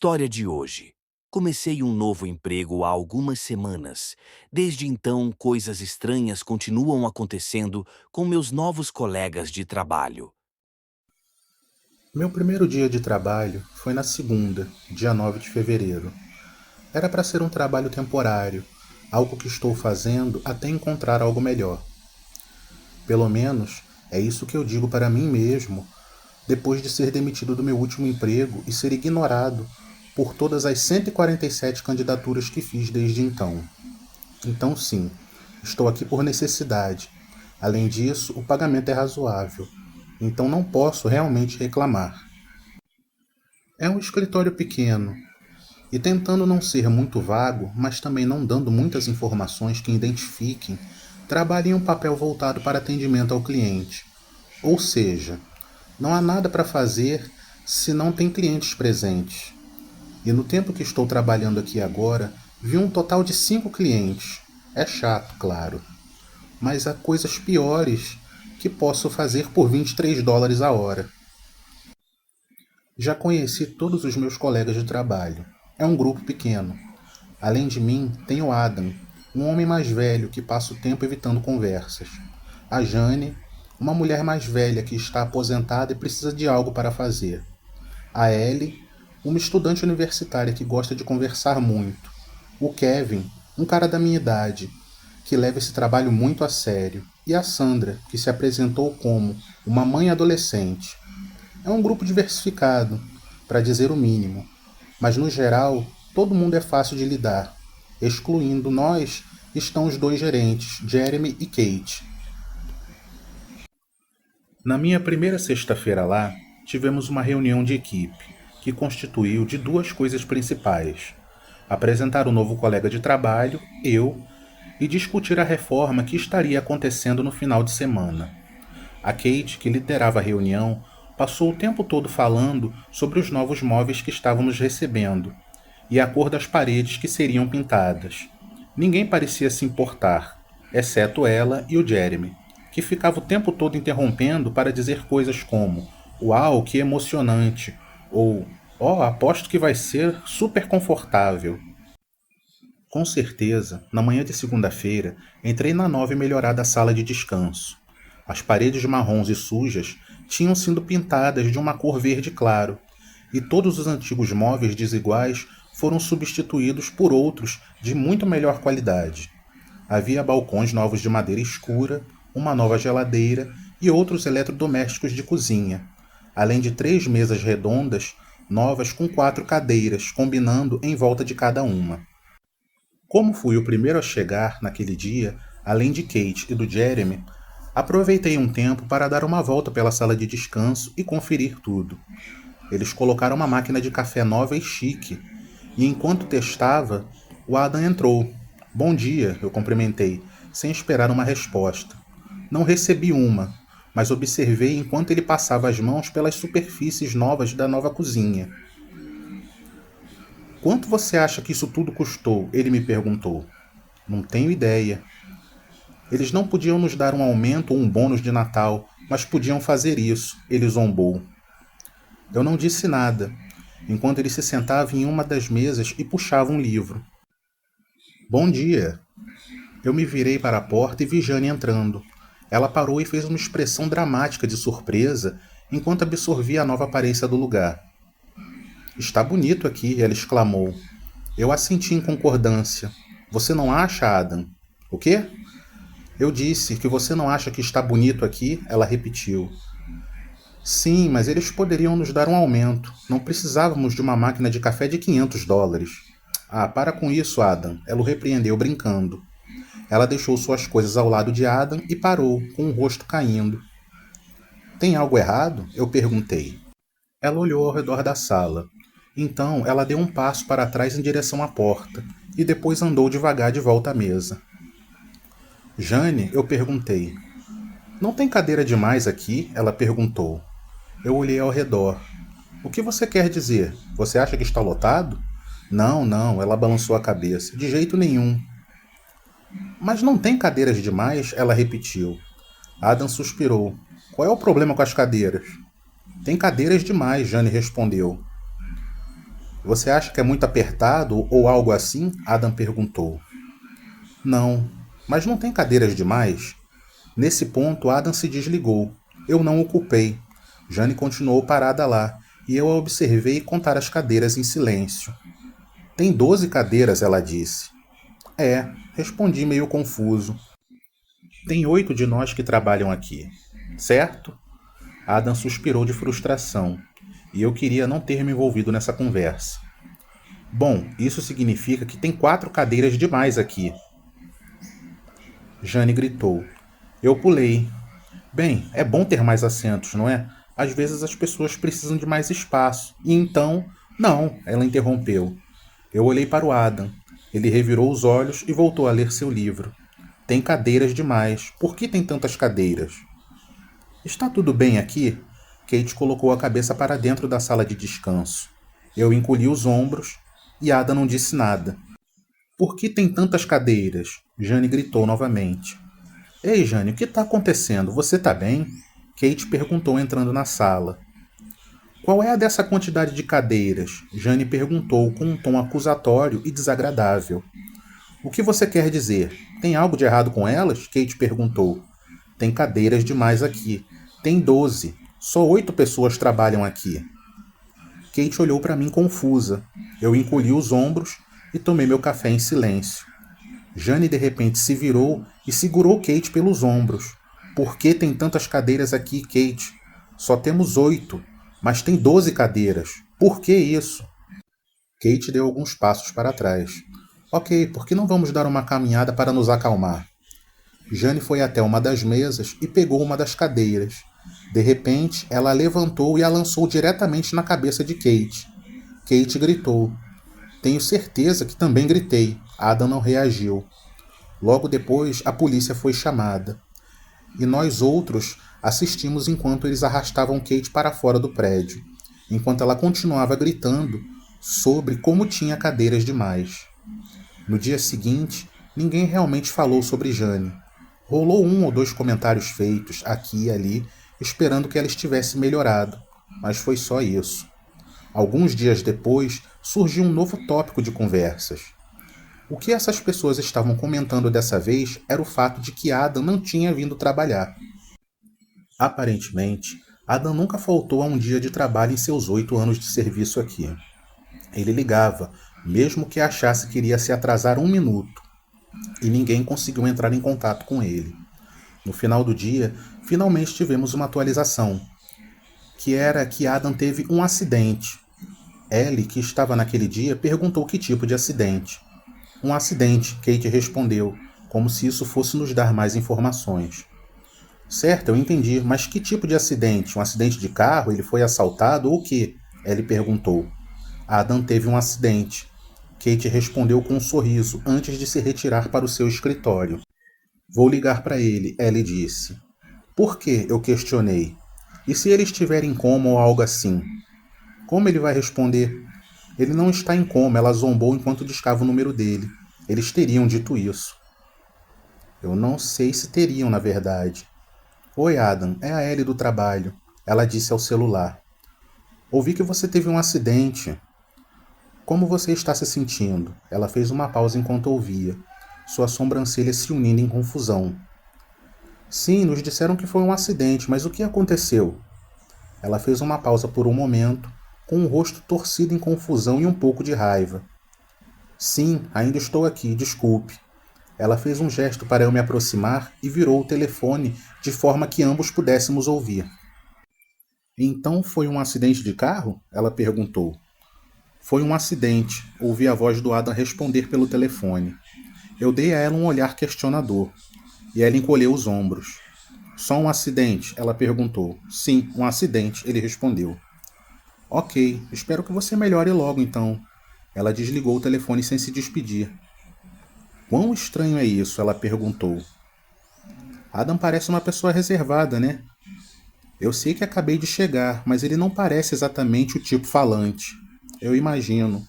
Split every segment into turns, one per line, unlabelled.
História de hoje. Comecei um novo emprego há algumas semanas. Desde então, coisas estranhas continuam acontecendo com meus novos colegas de trabalho.
Meu primeiro dia de trabalho foi na segunda, dia 9 de fevereiro. Era para ser um trabalho temporário, algo que estou fazendo até encontrar algo melhor. Pelo menos é isso que eu digo para mim mesmo depois de ser demitido do meu último emprego e ser ignorado por todas as 147 candidaturas que fiz desde então. Então, sim, estou aqui por necessidade. Além disso, o pagamento é razoável, então não posso realmente reclamar. É um escritório pequeno, e tentando não ser muito vago, mas também não dando muitas informações que identifiquem, trabalha em um papel voltado para atendimento ao cliente. Ou seja, não há nada para fazer se não tem clientes presentes. E no tempo que estou trabalhando aqui agora, vi um total de 5 clientes. É chato, claro, mas há coisas piores que posso fazer por US$ 23 a hora. Já conheci todos os meus colegas de trabalho. É um grupo pequeno. Além de mim, tem o Adam, um homem mais velho que passa o tempo evitando conversas. A Jane, uma mulher mais velha que está aposentada e precisa de algo para fazer. A Ellie, uma estudante universitária que gosta de conversar muito. O Kevin, um cara da minha idade, que leva esse trabalho muito a sério. E a Sandra, que se apresentou como uma mãe adolescente. É um grupo diversificado, para dizer o mínimo, mas no geral todo mundo é fácil de lidar. Excluindo nós estão os dois gerentes, Jeremy e Kate. Na minha primeira sexta-feira lá, tivemos uma reunião de equipe, que constituiu de duas coisas principais: apresentar o novo colega de trabalho, eu, e discutir a reforma que estaria acontecendo no final de semana. A Kate, que liderava a reunião, passou o tempo todo falando sobre os novos móveis que estávamos recebendo e a cor das paredes que seriam pintadas. Ninguém parecia se importar, exceto ela e o Jeremy, que ficava o tempo todo interrompendo para dizer coisas como "Uau, que emocionante!" ou "Oh, aposto que vai ser super confortável." Com certeza, na manhã de segunda-feira, entrei na nova e melhorada sala de descanso. As paredes marrons e sujas tinham sido pintadas de uma cor verde claro, e todos os antigos móveis desiguais foram substituídos por outros de muito melhor qualidade. Havia balcões novos de madeira escura, uma nova geladeira e outros eletrodomésticos de cozinha, além de 3 mesas redondas novas com 4 cadeiras, combinando em volta de cada uma. Como fui o primeiro a chegar naquele dia, além de Kate e do Jeremy, aproveitei um tempo para dar uma volta pela sala de descanso e conferir tudo. Eles colocaram uma máquina de café nova e chique, e enquanto testava, o Adam entrou. "Bom dia", eu cumprimentei, sem esperar uma resposta. Não recebi uma, mas observei enquanto ele passava as mãos pelas superfícies novas da nova cozinha. "Quanto você acha que isso tudo custou?", ele me perguntou. "Não tenho ideia." "Eles não podiam nos dar um aumento ou um bônus de Natal, mas podiam fazer isso", ele zombou. Eu não disse nada, enquanto ele se sentava em uma das mesas e puxava um livro. "Bom dia." Eu me virei para a porta e vi Jane entrando. Ela parou e fez uma expressão dramática de surpresa enquanto absorvia a nova aparência do lugar. "Está bonito aqui", ela exclamou. Eu assenti em concordância. "Você não acha, Adam?" "O quê?" "Eu disse que você não acha que está bonito aqui", ela repetiu. "Sim, mas eles poderiam nos dar um aumento. Não precisávamos de uma máquina de café de US$ 500. "Ah, para com isso, Adam", ela o repreendeu brincando. Ela deixou suas coisas ao lado de Adam e parou, com o rosto caindo. "Tem algo errado?", eu perguntei. Ela olhou ao redor da sala. Então, ela deu um passo para trás em direção à porta, e depois andou devagar de volta à mesa. "Jane", eu perguntei. "Não tem cadeira demais aqui?", ela perguntou. Eu olhei ao redor. "O que você quer dizer? Você acha que está lotado?" "Não, não", ela balançou a cabeça. "De jeito nenhum." "Mas não tem cadeiras demais?", ela repetiu. Adam suspirou. "Qual é o problema com as cadeiras?" "Tem cadeiras demais", Jane respondeu. Você acha que é muito apertado ou algo assim? Adam perguntou. Não, mas não tem cadeiras demais? Nesse ponto, Adam se desligou. Eu não o culpei. Jane continuou parada lá, e eu a observei contar as cadeiras em silêncio. Tem 12 cadeiras, ela disse. É, respondi meio confuso. Tem 8 de nós que trabalham aqui, certo? Adam suspirou de frustração, e eu queria não ter me envolvido nessa conversa. Bom, isso significa que tem 4 cadeiras demais aqui. Jane gritou. Eu pulei. Bem, é bom ter mais assentos, não é? Às vezes as pessoas precisam de mais espaço. E então... Não, ela interrompeu. Eu olhei para o Adam. Ele revirou os olhos e voltou a ler seu livro. Tem cadeiras demais. Por que tem tantas cadeiras? Está tudo bem aqui? Kate colocou a cabeça para dentro da sala de descanso. Eu encolhi os ombros e Ada não disse nada. Por que tem tantas cadeiras? Jane gritou novamente. Ei, Jane, o que está acontecendo? Você está bem? Kate perguntou entrando na sala. Qual é a dessa quantidade de cadeiras? Jane perguntou com um tom acusatório e desagradável. O que você quer dizer? Tem algo de errado com elas? Kate perguntou. Tem cadeiras demais aqui. Tem 12. Só 8 pessoas trabalham aqui. Kate olhou para mim confusa. Eu encolhi os ombros e tomei meu café em silêncio. Jane de repente se virou e segurou Kate pelos ombros. Por que tem tantas cadeiras aqui, Kate? Só temos 8, mas tem 12 cadeiras. Por que isso? Kate deu alguns passos para trás. Ok, por que não vamos dar uma caminhada para nos acalmar? Jane foi até uma das mesas e pegou uma das cadeiras. De repente, ela a levantou e a lançou diretamente na cabeça de Kate. Kate gritou. Tenho certeza que também gritei. Adam não reagiu. Logo depois, a polícia foi chamada. E nós outros assistimos enquanto eles arrastavam Kate para fora do prédio, enquanto ela continuava gritando sobre como tinha cadeiras demais. No dia seguinte, ninguém realmente falou sobre Jane. Rolou 1 ou 2 comentários feitos aqui e ali, esperando que ela estivesse melhorado, mas foi só isso. Alguns dias depois, surgiu um novo tópico de conversas. O que essas pessoas estavam comentando dessa vez era o fato de que Adam não tinha vindo trabalhar. Aparentemente, Adam nunca faltou a um dia de trabalho em seus 8 anos de serviço aqui. Ele ligava, mesmo que achasse que iria se atrasar 1 minuto, e ninguém conseguiu entrar em contato com ele. No final do dia, finalmente tivemos uma atualização, que era que Adam teve um acidente. Ellie, que estava naquele dia, perguntou que tipo de acidente. Um acidente, Kate respondeu, como se isso fosse nos dar mais informações. Certo, eu entendi, mas que tipo de acidente? Um acidente de carro? Ele foi assaltado ou o quê? Ellie perguntou. Adam teve um acidente. Kate respondeu com um sorriso antes de se retirar para o seu escritório. Vou ligar para ele, Ellie disse. Por quê? Eu questionei. E se ele estiver em coma ou algo assim? Como ele vai responder? Ele não está em coma, ela zombou enquanto discava o número dele. Eles teriam dito isso. Eu não sei se teriam, na verdade. Oi, Adam, é a Ellie do trabalho. Ela disse ao celular. Ouvi que você teve um acidente. Como você está se sentindo? Ela fez uma pausa enquanto ouvia, suas sobrancelhas se unindo em confusão. Sim, nos disseram que foi um acidente, mas o que aconteceu? Ela fez uma pausa por um momento, com o rosto torcido em confusão e um pouco de raiva. Sim, ainda estou aqui, desculpe. Ela fez um gesto para eu me aproximar e virou o telefone de forma que ambos pudéssemos ouvir. Então foi um acidente de carro? Ela perguntou. Foi um acidente, ouvi a voz do Adam responder pelo telefone. Eu dei a ela um olhar questionador, e ela encolheu os ombros. Só um acidente? Ela perguntou. Sim, um acidente, ele respondeu. Ok, espero que você melhore logo então. Ela desligou o telefone sem se despedir. Quão estranho é isso? Ela perguntou. Adam parece uma pessoa reservada, né? Eu sei que acabei de chegar, mas ele não parece exatamente o tipo falante. Eu imagino.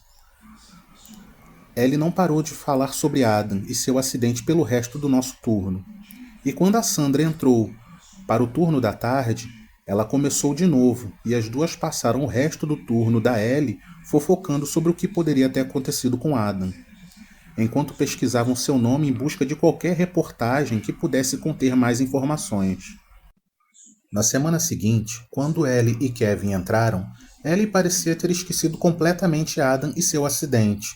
Ellie não parou de falar sobre Adam e seu acidente pelo resto do nosso turno. E quando a Sandra entrou para o turno da tarde, ela começou de novo e as duas passaram o resto do turno da Ellie fofocando sobre o que poderia ter acontecido com Adam, enquanto pesquisavam seu nome em busca de qualquer reportagem que pudesse conter mais informações. Na semana seguinte, quando Ellie e Kevin entraram, Ellie parecia ter esquecido completamente Adam e seu acidente.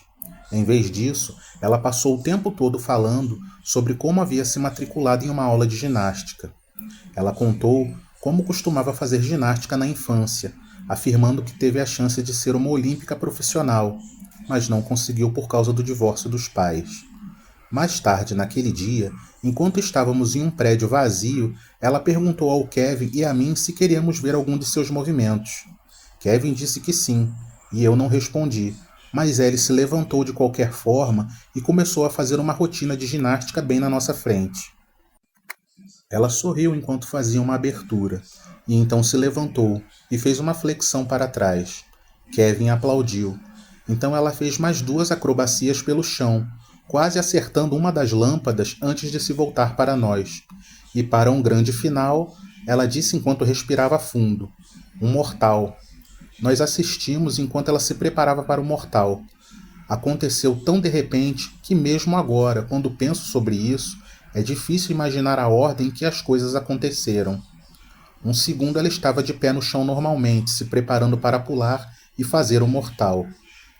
Em vez disso, ela passou o tempo todo falando sobre como havia se matriculado em uma aula de ginástica. Ela contou como costumava fazer ginástica na infância, afirmando que teve a chance de ser uma olímpica profissional, mas não conseguiu por causa do divórcio dos pais. Mais tarde, naquele dia, enquanto estávamos em um prédio vazio, ela perguntou ao Kevin e a mim se queríamos ver algum de seus movimentos. Kevin disse que sim, e eu não respondi, mas Ellie se levantou de qualquer forma e começou a fazer uma rotina de ginástica bem na nossa frente. Ela sorriu enquanto fazia uma abertura, e então se levantou e fez uma flexão para trás. Kevin aplaudiu. Então ela fez mais 2 acrobacias pelo chão, quase acertando uma das lâmpadas antes de se voltar para nós. E para um grande final, ela disse enquanto respirava fundo: um mortal. Nós assistimos enquanto ela se preparava para o mortal. Aconteceu tão de repente que mesmo agora, quando penso sobre isso, é difícil imaginar a ordem em que as coisas aconteceram. Um segundo ela estava de pé no chão normalmente, se preparando para pular e fazer o mortal.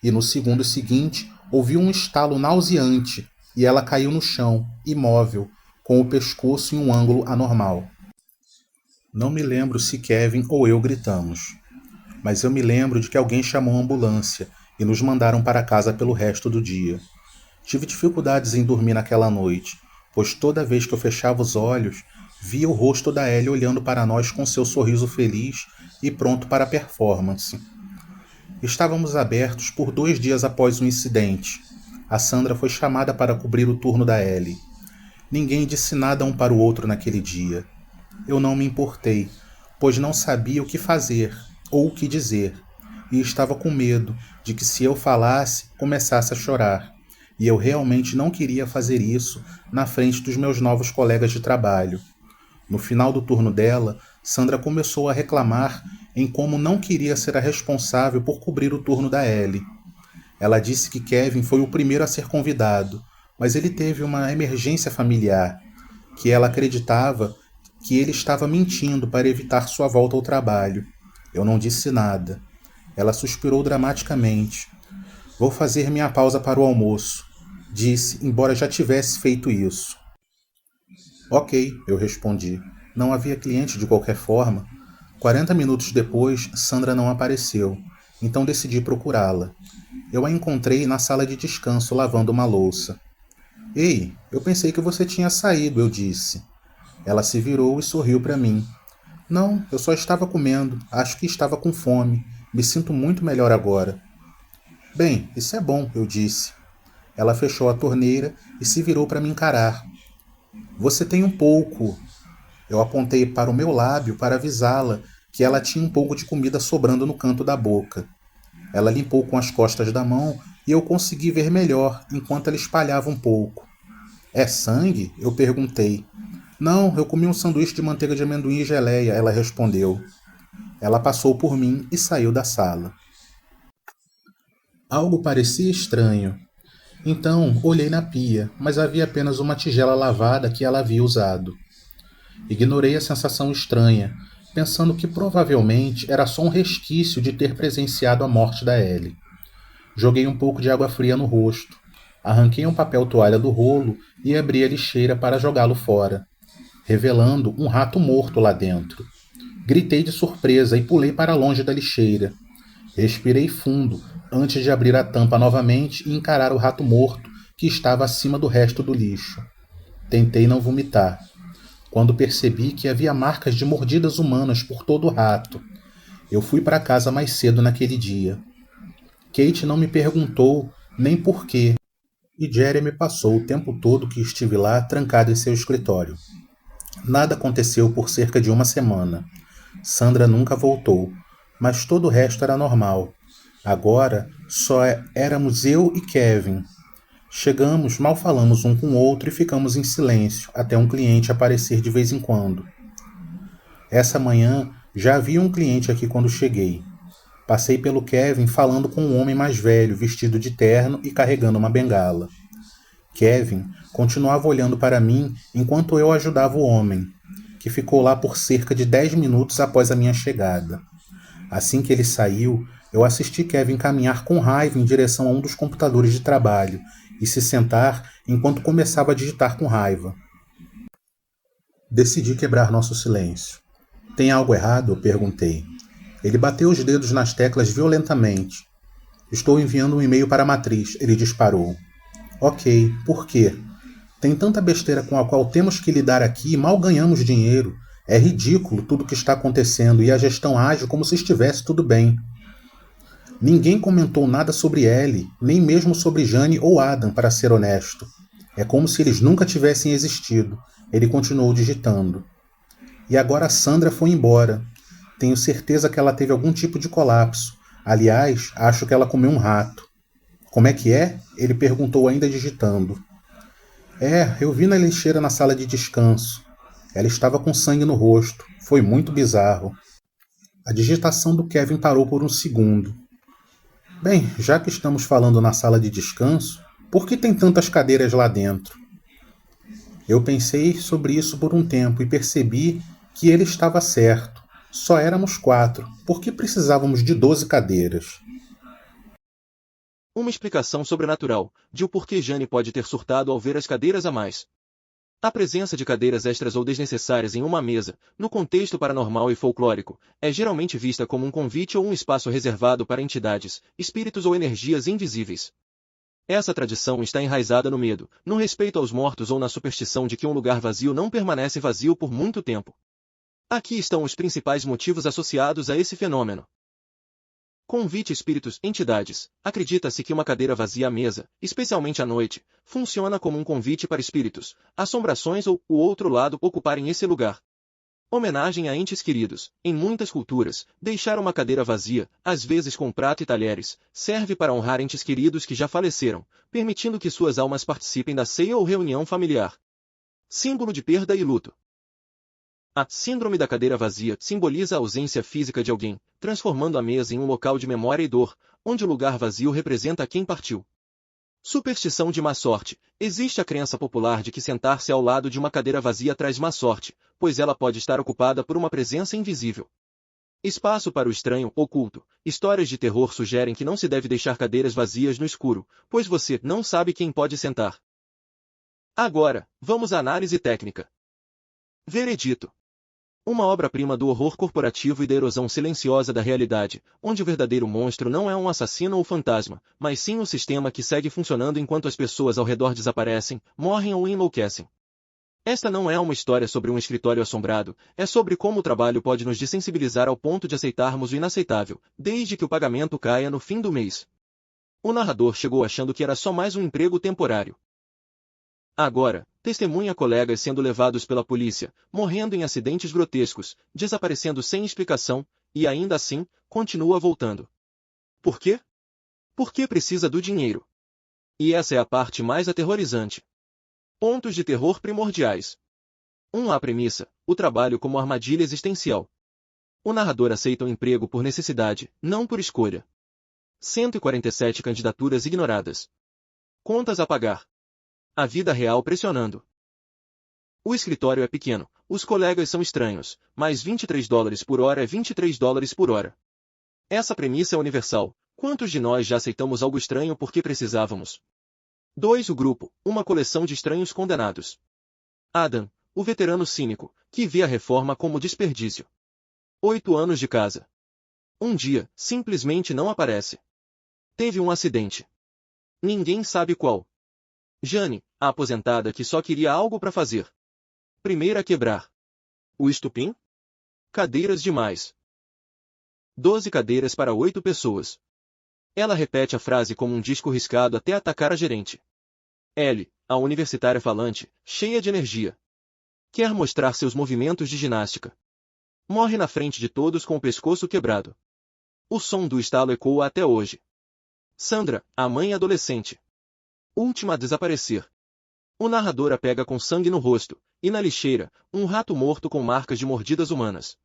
E no segundo seguinte, ouviu um estalo nauseante e ela caiu no chão, imóvel, com o pescoço em um ângulo anormal. Não me lembro se Kevin ou eu gritamos, mas eu me lembro de que alguém chamou a ambulância e nos mandaram para casa pelo resto do dia. Tive dificuldades em dormir naquela noite, pois toda vez que eu fechava os olhos, via o rosto da Ellie olhando para nós com seu sorriso feliz e pronto para a performance. Estávamos abertos por 2 dias após o incidente. A Sandra foi chamada para cobrir o turno da Ellie. Ninguém disse nada um para o outro naquele dia. Eu não me importei, pois não sabia o que fazer ou o que dizer, e estava com medo de que se eu falasse, começasse a chorar. E eu realmente não queria fazer isso na frente dos meus novos colegas de trabalho. No final do turno dela, Sandra começou a reclamar em como não queria ser a responsável por cobrir o turno da Ellie. Ela disse que Kevin foi o primeiro a ser convidado, mas ele teve uma emergência familiar, que ela acreditava que ele estava mentindo para evitar sua volta ao trabalho. Eu não disse nada. Ela suspirou dramaticamente. Vou fazer minha pausa para o almoço, disse, embora já tivesse feito isso. Ok, eu respondi. Não havia cliente de qualquer forma. 40 minutos depois, Sandra não apareceu, então decidi procurá-la. Eu a encontrei na sala de descanso lavando uma louça. Ei, eu pensei que você tinha saído, eu disse. Ela se virou e sorriu para mim. Não, eu só estava comendo, acho que estava com fome. Me sinto muito melhor agora. Bem, isso é bom, eu disse. Ela fechou a torneira e se virou para me encarar. Você tem um pouco. Eu apontei para o meu lábio para avisá-la que ela tinha um pouco de comida sobrando no canto da boca. Ela limpou com as costas da mão e eu consegui ver melhor enquanto ela espalhava um pouco. É sangue? Eu perguntei. Não, eu comi um sanduíche de manteiga de amendoim e geleia, ela respondeu. Ela passou por mim e saiu da sala. Algo parecia estranho. Então, olhei na pia, mas havia apenas uma tigela lavada que ela havia usado. Ignorei a sensação estranha, pensando que provavelmente era só um resquício de ter presenciado a morte da Ellie. Joguei um pouco de água fria no rosto, arranquei um papel toalha do rolo e abri a lixeira para jogá-lo fora, revelando um rato morto lá dentro. Gritei de surpresa e pulei para longe da lixeira. Respirei fundo antes de abrir a tampa novamente e encarar o rato morto que estava acima do resto do lixo. Tentei não vomitar, quando percebi que havia marcas de mordidas humanas por todo o rato. Eu fui para casa mais cedo naquele dia. Kate não me perguntou nem por quê, e Jeremy passou o tempo todo que estive lá trancado em seu escritório. Nada aconteceu por cerca de uma semana. Sandra nunca voltou, mas todo o resto era normal. Agora só éramos eu e Kevin. Chegamos, mal falamos um com o outro e ficamos em silêncio, até um cliente aparecer de vez em quando. Essa manhã já havia um cliente aqui quando cheguei. Passei pelo Kevin falando com um homem mais velho, vestido de terno e carregando uma bengala. Kevin continuava olhando para mim enquanto eu ajudava o homem, que ficou lá por cerca de 10 minutos após a minha chegada. Assim que ele saiu, eu assisti Kevin caminhar com raiva em direção a um dos computadores de trabalho e se sentar enquanto começava a digitar com raiva. Decidi quebrar nosso silêncio. Tem algo errado? Eu perguntei. Ele bateu os dedos nas teclas violentamente. Estou enviando um e-mail para a matriz, ele disparou. Ok, por quê? Tem tanta besteira com a qual temos que lidar aqui e mal ganhamos dinheiro. É ridículo tudo o que está acontecendo e a gestão age como se estivesse tudo bem. Ninguém comentou nada sobre Ellie, nem mesmo sobre Jane ou Adam, para ser honesto. É como se eles nunca tivessem existido. Ele continuou digitando. E agora a Sandra foi embora. Tenho certeza que ela teve algum tipo de colapso. Aliás, acho que ela comeu um rato. Como é que é? Ele perguntou ainda digitando. Eu vi na lixeira na sala de descanso. Ela estava com sangue no rosto. Foi muito bizarro. A digitação do Kevin parou por um segundo. Bem, já que estamos falando na sala de descanso, por que tem tantas cadeiras lá dentro? Eu pensei sobre isso por um tempo e percebi que ele estava certo. Só éramos 4. Por que precisávamos de 12 cadeiras?
Uma explicação sobrenatural de o porquê Jane pode ter surtado ao ver as cadeiras a mais. A presença de cadeiras extras ou desnecessárias em uma mesa, no contexto paranormal e folclórico, é geralmente vista como um convite ou um espaço reservado para entidades, espíritos ou energias invisíveis. Essa tradição está enraizada no medo, no respeito aos mortos ou na superstição de que um lugar vazio não permanece vazio por muito tempo. Aqui estão os principais motivos associados a esse fenômeno. Convite espíritos, entidades. Acredita-se que uma cadeira vazia à mesa, especialmente à noite, funciona como um convite para espíritos, assombrações ou o outro lado ocuparem esse lugar. Homenagem a entes queridos. Em muitas culturas, deixar uma cadeira vazia, às vezes com prato e talheres, serve para honrar entes queridos que já faleceram, permitindo que suas almas participem da ceia ou reunião familiar. Símbolo de perda e luto. A síndrome da cadeira vazia simboliza a ausência física de alguém, transformando a mesa em um local de memória e dor, onde o lugar vazio representa quem partiu. Superstição de má sorte. Existe a crença popular de que sentar-se ao lado de uma cadeira vazia traz má sorte, pois ela pode estar ocupada por uma presença invisível. Espaço para o estranho, oculto. Histórias de terror sugerem que não se deve deixar cadeiras vazias no escuro, pois você não sabe quem pode sentar. Agora, vamos à análise técnica. Veredito. Uma obra-prima do horror corporativo e da erosão silenciosa da realidade, onde o verdadeiro monstro não é um assassino ou fantasma, mas sim um sistema que segue funcionando enquanto as pessoas ao redor desaparecem, morrem ou enlouquecem. Esta não é uma história sobre um escritório assombrado, é sobre como o trabalho pode nos desensibilizar ao ponto de aceitarmos o inaceitável, desde que o pagamento caia no fim do mês. O narrador chegou achando que era só mais um emprego temporário. Agora, testemunha colegas sendo levados pela polícia, morrendo em acidentes grotescos, desaparecendo sem explicação, e ainda assim, continua voltando. Por quê? Porque precisa do dinheiro. E essa é a parte mais aterrorizante. Pontos de terror primordiais. 1. A premissa, o trabalho como armadilha existencial. O narrador aceita o emprego por necessidade, não por escolha. 147 candidaturas ignoradas. Contas a pagar. A vida real pressionando. O escritório é pequeno, os colegas são estranhos, mas $23 por hora é $23 por hora. Essa premissa é universal. Quantos de nós já aceitamos algo estranho porque precisávamos? 2. O grupo, uma coleção de estranhos condenados. Adam, o veterano cínico, que vê a reforma como desperdício. 8 anos de casa. Um dia, simplesmente não aparece. Teve um acidente. Ninguém sabe qual. Jane, a aposentada que só queria algo para fazer. Primeira a quebrar. O estupim? Cadeiras demais. 12 cadeiras para 8 pessoas. Ela repete a frase como um disco riscado até atacar a gerente. Ellie, a universitária falante, cheia de energia. Quer mostrar seus movimentos de ginástica. Morre na frente de todos com o pescoço quebrado. O som do estalo ecoa até hoje. Sandra, a mãe adolescente. Última a desaparecer. O narrador a pega com sangue no rosto, e na lixeira, um rato morto com marcas de mordidas humanas.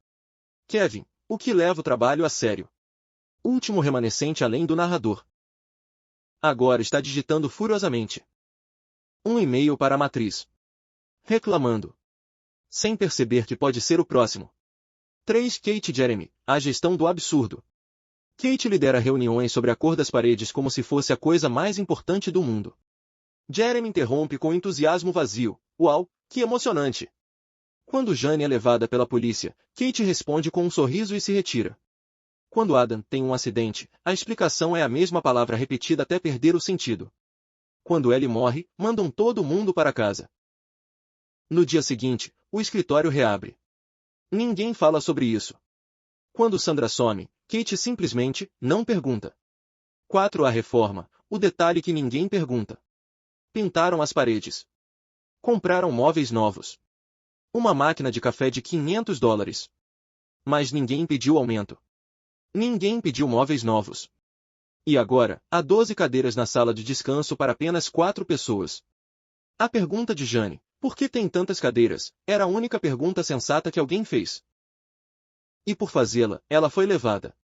Kevin, o que leva o trabalho a sério. Último remanescente além do narrador. Agora está digitando furiosamente. Um e-mail para a matriz. Reclamando. Sem perceber que pode ser o próximo. 3. Kate e Jeremy, a gestão do absurdo. Kate lidera reuniões sobre a cor das paredes como se fosse a coisa mais importante do mundo. Jeremy interrompe com entusiasmo vazio. Uau, que emocionante! Quando Jane é levada pela polícia, Kate responde com um sorriso e se retira. Quando Adam tem um acidente, a explicação é a mesma palavra repetida até perder o sentido. Quando Ellie morre, mandam todo mundo para casa. No dia seguinte, o escritório reabre. Ninguém fala sobre isso. Quando Sandra some, Kate simplesmente não pergunta. 4. A reforma, o detalhe que ninguém pergunta. Pintaram as paredes. Compraram móveis novos. Uma máquina de café de $500. Mas ninguém pediu aumento. Ninguém pediu móveis novos. E agora, há 12 cadeiras na sala de descanso para apenas 4 pessoas. A pergunta de Jane, por que tem tantas cadeiras, era a única pergunta sensata que alguém fez. E por fazê-la, ela foi levada.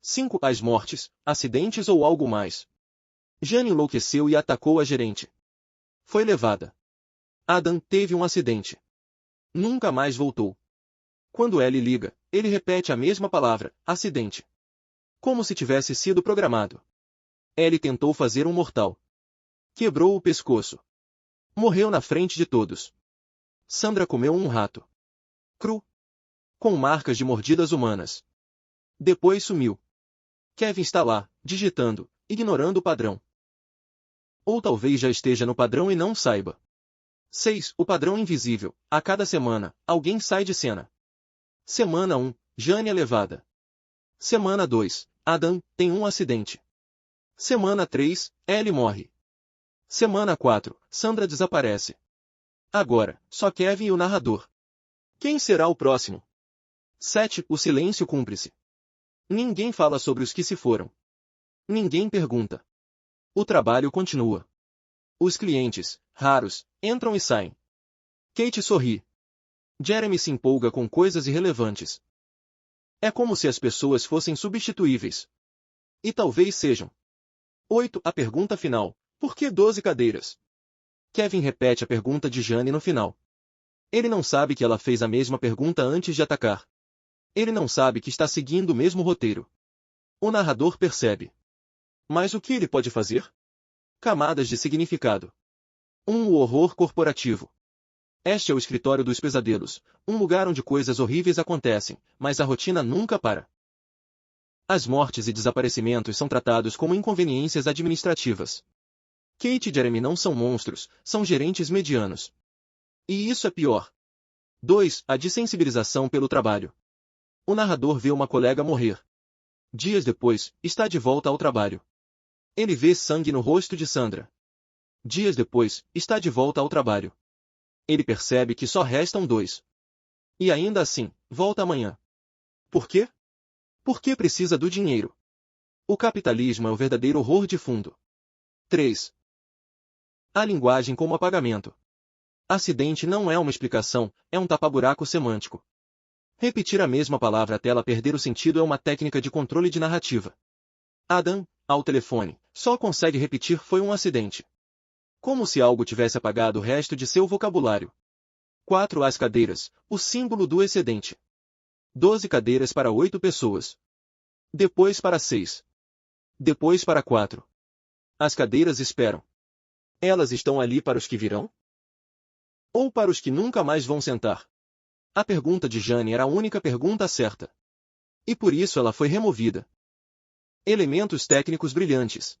5. As mortes, acidentes ou algo mais. Jane enlouqueceu e atacou a gerente. Foi levada. Adam teve um acidente. Nunca mais voltou. Quando Ellie liga, ele repete a mesma palavra, acidente. Como se tivesse sido programado. Ellie tentou fazer um mortal. Quebrou o pescoço. Morreu na frente de todos. Sandra comeu um rato. Cru. Com marcas de mordidas humanas. Depois sumiu. Kevin está lá, digitando, ignorando o padrão. Ou talvez já esteja no padrão e não saiba. 6. O padrão invisível. A cada semana, alguém sai de cena. Semana 1. Jane é levada. Semana 2. Adam tem um acidente. Semana 3. Ellie morre. Semana 4. Sandra desaparece. Agora, só Kevin e o narrador. Quem será o próximo? 7. O silêncio cúmplice. Ninguém fala sobre os que se foram. Ninguém pergunta. O trabalho continua. Os clientes, raros, entram e saem. Kate sorri. Jeremy se empolga com coisas irrelevantes. É como se as pessoas fossem substituíveis. E talvez sejam. 8. A pergunta final. Por que 12 cadeiras? Kevin repete a pergunta de Jane no final. Ele não sabe que ela fez a mesma pergunta antes de atacar. Ele não sabe que está seguindo o mesmo roteiro. O narrador percebe. Mas o que ele pode fazer? Camadas de significado. 1. O horror corporativo. Este é o escritório dos pesadelos, um lugar onde coisas horríveis acontecem, mas a rotina nunca para. As mortes e desaparecimentos são tratados como inconveniências administrativas. Kate e Jeremy não são monstros, são gerentes medianos. E isso é pior. 2. A dessensibilização pelo trabalho. O narrador vê uma colega morrer. Dias depois, está de volta ao trabalho. Ele vê sangue no rosto de Sandra. Dias depois, está de volta ao trabalho. Ele percebe que só restam 2. E ainda assim, volta amanhã. Por quê? Porque precisa do dinheiro. O capitalismo é o verdadeiro horror de fundo. 3. A linguagem como apagamento. Acidente não é uma explicação, é um tapa-buraco semântico. Repetir a mesma palavra até ela perder o sentido é uma técnica de controle de narrativa. Adam, ao telefone, só consegue repetir foi um acidente. Como se algo tivesse apagado o resto de seu vocabulário. 4. As cadeiras, o símbolo do excedente. 12 cadeiras para 8 pessoas. Depois para 6. Depois para 4. As cadeiras esperam. Elas estão ali para os que virão? Ou para os que nunca mais vão sentar? A pergunta de Jane era a única pergunta certa. E por isso ela foi removida. Elementos técnicos brilhantes.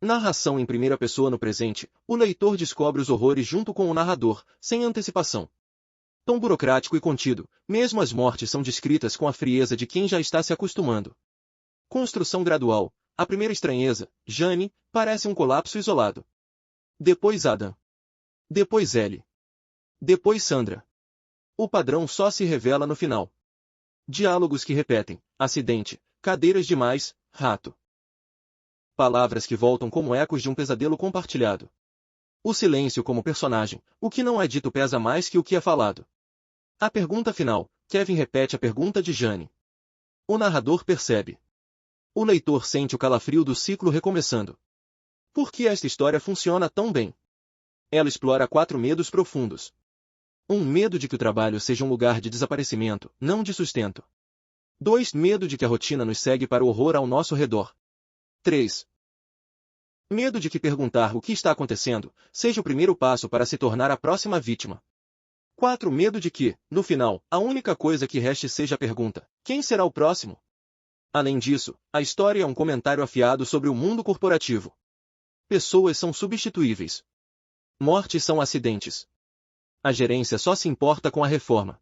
Narração em primeira pessoa no presente, o leitor descobre os horrores junto com o narrador, sem antecipação. Tom burocrático e contido, mesmo as mortes são descritas com a frieza de quem já está se acostumando. Construção gradual, a primeira estranheza, Jane, parece um colapso isolado. Depois Adam. Depois Ellie. Depois Sandra. O padrão só se revela no final. Diálogos que repetem, acidente, cadeiras demais, rato. Palavras que voltam como ecos de um pesadelo compartilhado. O silêncio como personagem, o que não é dito pesa mais que o que é falado. A pergunta final, Kevin repete a pergunta de Jane. O narrador percebe. O leitor sente o calafrio do ciclo recomeçando. Por que esta história funciona tão bem? Ela explora 4 medos profundos. 1. Medo de que o trabalho seja um lugar de desaparecimento, não de sustento. 2. Medo de que a rotina nos segue para o horror ao nosso redor. 3. Medo de que perguntar o que está acontecendo seja o primeiro passo para se tornar a próxima vítima. 4. Medo de que, no final, a única coisa que reste seja a pergunta: quem será o próximo? Além disso, a história é um comentário afiado sobre o mundo corporativo. Pessoas são substituíveis. Mortes são acidentes. A gerência só se importa com a reforma.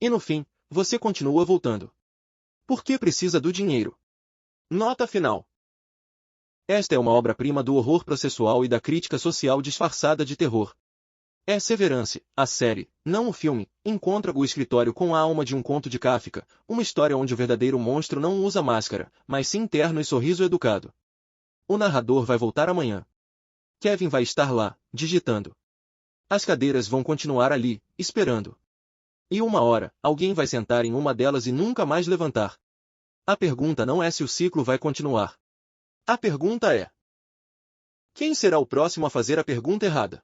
E no fim, você continua voltando. Por que precisa do dinheiro? Nota final. Esta é uma obra-prima do horror processual e da crítica social disfarçada de terror. É Severance, a série, não o filme, encontra o escritório com a alma de um conto de Kafka, uma história onde o verdadeiro monstro não usa máscara, mas sim terno e sorriso educado. O narrador vai voltar amanhã. Kevin vai estar lá, digitando. As cadeiras vão continuar ali, esperando. E uma hora, alguém vai sentar em uma delas e nunca mais levantar. A pergunta não é se o ciclo vai continuar. A pergunta é: quem será o próximo a fazer a pergunta errada?